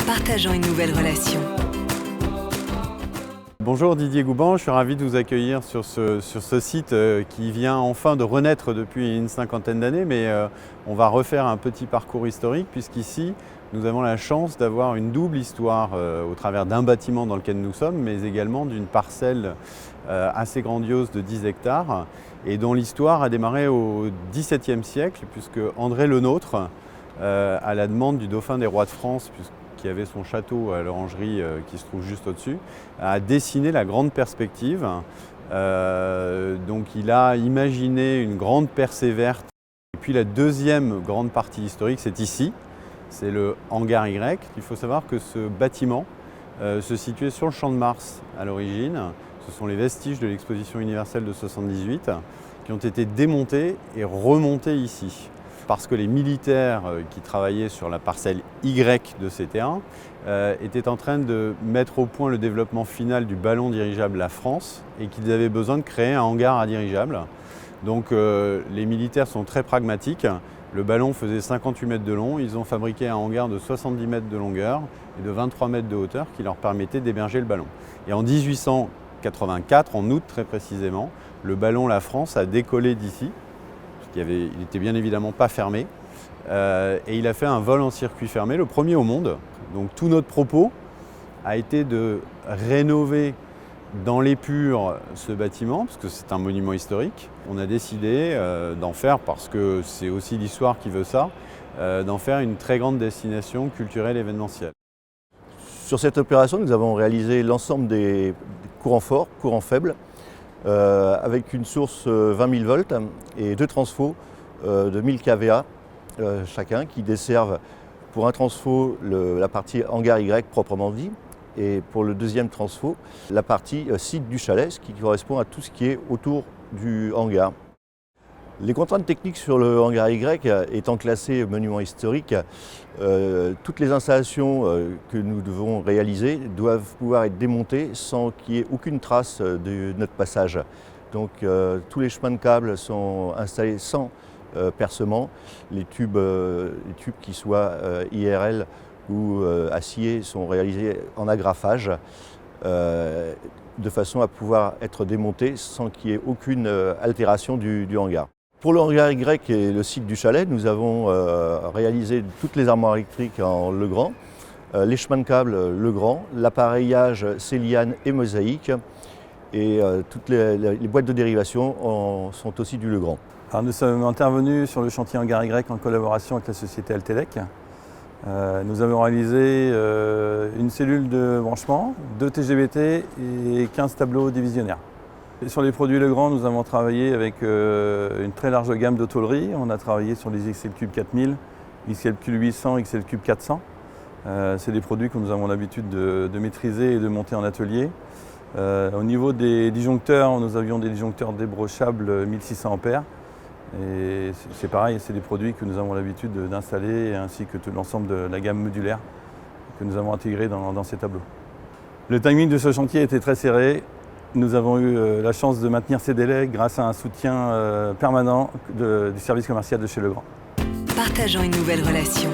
partageant une nouvelle relation. Bonjour Didier Gouban, je suis ravi de vous accueillir sur ce site qui vient enfin de renaître depuis une cinquantaine d'années, mais on va refaire un petit parcours historique puisqu'ici nous avons la chance d'avoir une double histoire au travers d'un bâtiment dans lequel nous sommes, mais également d'une parcelle assez grandiose de 10 hectares et dont l'histoire a démarré au XVIIe siècle puisque André Le Nôtre, à la demande du dauphin des rois de France, qui avait son château à l'Orangerie qui se trouve juste au-dessus, a dessiné la grande perspective. Donc il a imaginé une grande percée verte. Et puis la deuxième grande partie historique, c'est ici, c'est le hangar Y. Il faut savoir que ce bâtiment se situait sur le Champ de Mars à l'origine. Ce sont les vestiges de l'exposition universelle de 78 qui ont été démontés et remontés ici. Parce que les militaires qui travaillaient sur la parcelle Y de ces terrains étaient en train de mettre au point le développement final du ballon dirigeable La France et qu'ils avaient besoin de créer un hangar à dirigeable. Donc les militaires sont très pragmatiques. Le ballon faisait 58 mètres de long, ils ont fabriqué un hangar de 70 mètres de longueur et de 23 mètres de hauteur qui leur permettait d'héberger le ballon. Et en 1884, en août très précisément, le ballon La France a décollé d'ici. Il n'était bien évidemment pas fermé et il a fait un vol en circuit fermé, le premier au monde. Donc tout notre propos a été de rénover dans l'épure ce bâtiment parce que c'est un monument historique. On a décidé d'en faire, parce que c'est aussi l'histoire qui veut ça, d'en faire une très grande destination culturelle événementielle. Sur cette opération, nous avons réalisé l'ensemble des courants forts, courants faibles, avec une source 20 000 volts et deux transfos de 1000 kVA chacun qui desservent pour un transfo la partie hangar Y proprement dit et pour le deuxième transfo la partie site du chalet, ce qui correspond à tout ce qui est autour du hangar. Les contraintes techniques sur le hangar Y étant classé monument historique, toutes les installations que nous devons réaliser doivent pouvoir être démontées sans qu'il y ait aucune trace de notre passage. Donc tous les chemins de câbles sont installés sans percement. Les tubes qui soient IRL ou acier sont réalisés en agrafage de façon à pouvoir être démontés sans qu'il y ait aucune altération du hangar. Pour le hangar Y et le site du chalet, nous avons réalisé toutes les armoires électriques en Legrand, les chemins de câbles Legrand, l'appareillage Céliane et Mosaïque et toutes les boîtes de dérivation sont aussi du Legrand. Alors nous sommes intervenus sur le chantier hangar Y en collaboration avec la société Altelec. Nous avons réalisé une cellule de branchement, 2 TGBT et 15 tableaux divisionnaires. Et sur les produits Legrand, nous avons travaillé avec une très large gamme de tôleries. On a travaillé sur les XL Cube 4000, XL Cube 800, XL Cube 400. C'est des produits que nous avons l'habitude de maîtriser et de monter en atelier. Au niveau des disjoncteurs, nous avions des disjoncteurs débrochables 1600 ampères. Et c'est pareil, c'est des produits que nous avons l'habitude d'installer, ainsi que tout l'ensemble de la gamme modulaire que nous avons intégré dans ces tableaux. Le timing de ce chantier était très serré. Nous avons eu la chance de maintenir ces délais grâce à un soutien permanent du service commercial de chez Legrand. Partageant une nouvelle relation.